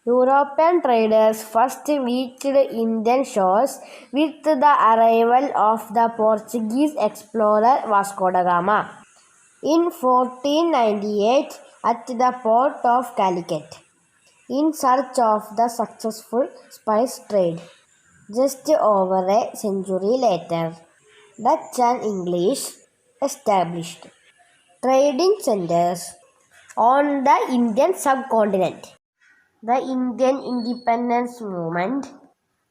European traders first reached Indian shores with the arrival of the Portuguese explorer Vasco da Gama in 1498 at the port of Calicut in search of the successful spice trade. Just over a century later, Dutch and English established trading centers on the Indian subcontinent. The Indian independence movement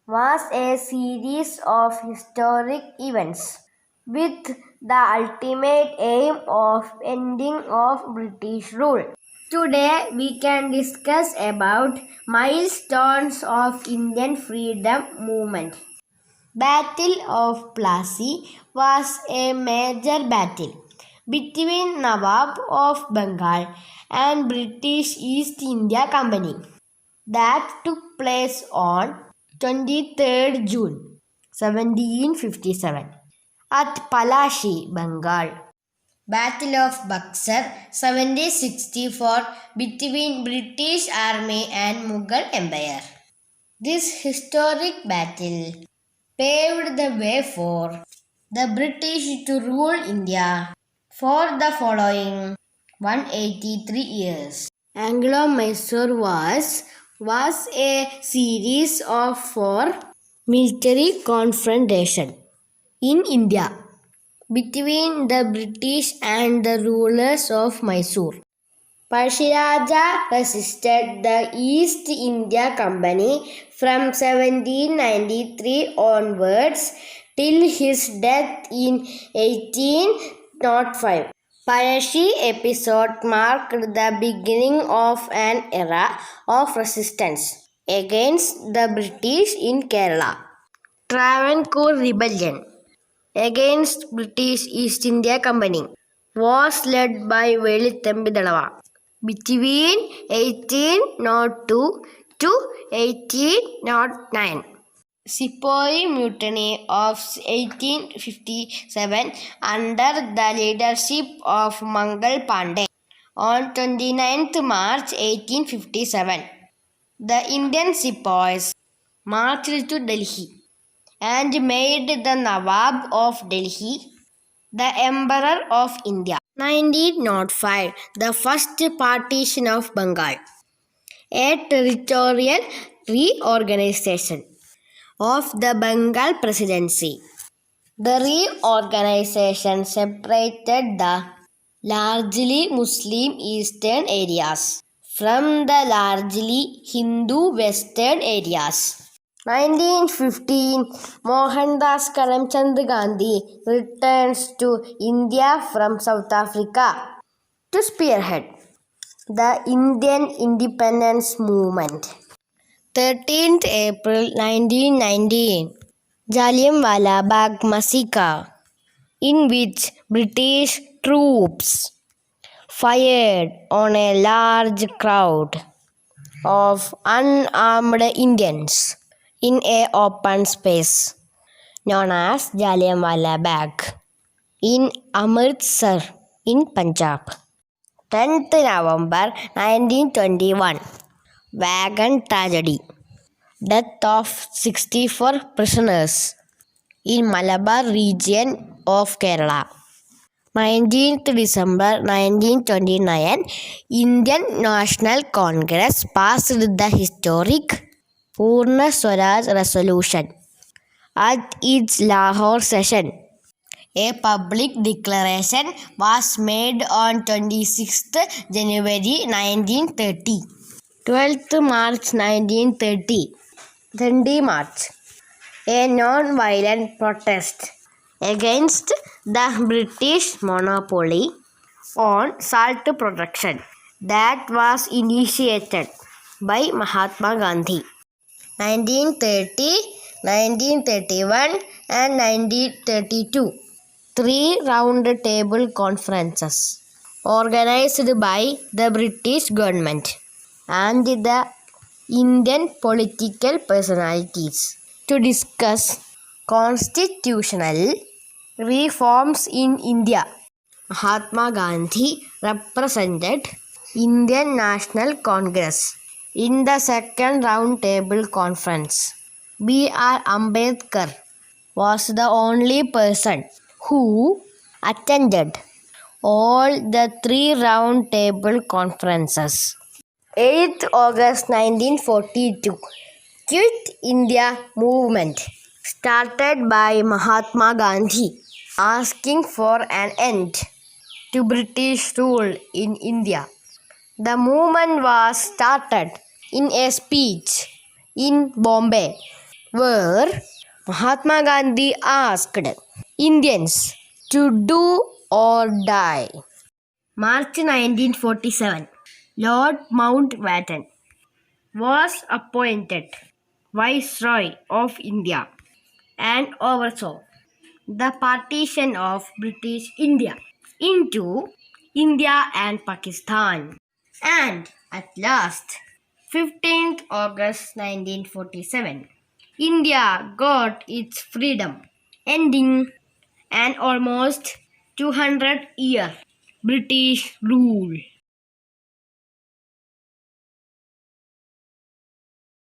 was a series of historic events with the ultimate aim of ending of British rule. Today we can discuss about milestones of Indian freedom movement. Battle of Plassey was a major battle between Nawab of Bengal and British East India Company that took place on 23rd June 1757 at Palashi, Bengal. Battle of Buxar 1764 between British Army and Mughal Empire. This historic battle paved the way for the British to rule India for the following 183 years. Anglo-Mysore was a series of four military confrontations in India between the British and the rulers of Mysore. Pazhiraja resisted the East India Company from 1793 onwards till his death in 1805. Palashi episode marked the beginning of an era of resistance against the British in Kerala. Travancore Rebellion against British East India Company was led by Velithambi Dalava between 1802 to 1809. Sepoy Mutiny of 1857 under the leadership of Mangal Pandey. On 29th March 1857, the Indian sepoys marched to Delhi and made the Nawab of Delhi the Emperor of India. 1905, the first partition of Bengal, a territorial reorganization of the Bengal Presidency. The reorganization separated the largely Muslim eastern areas from the largely Hindu western areas. 1915, Mohandas Karamchand Gandhi returns to India from South Africa to spearhead the Indian independence movement. 13th April 1919, Jallianwala Bagh Massacre, in which British troops fired on a large crowd of unarmed Indians in an open space known as Jallianwala Bagh in Amritsar in Punjab. 10th November 1921, Wagon Tragedy, death of 64 prisoners in Malabar region of Kerala. 19th December 1929, Indian National Congress passed the historic Purna Swaraj resolution at its Lahore session. A public declaration was made on 26th January 1930. 12th March 1930, Dandi March, a non-violent protest against the British monopoly on salt production that was initiated by Mahatma Gandhi. 1930, 1931 and 1932. 3 round table conferences organized by the British government and the Indian political personalities to discuss constitutional reforms in India. Mahatma Gandhi represented Indian National Congress In the second Round Table Conference, B.R. Ambedkar was the only person who attended all the three Round Table Conferences. 8th August 1942, Quit India movement started by Mahatma Gandhi, asking for an end to British rule in India. The movement was started in a speech in Bombay, where Mahatma Gandhi asked Indians to do or die. March 1947, Lord Mountbatten was appointed Viceroy of India and oversaw the partition of British India into India and Pakistan. And at last, 15th August 1947, India got its freedom, ending an almost 200-year British rule.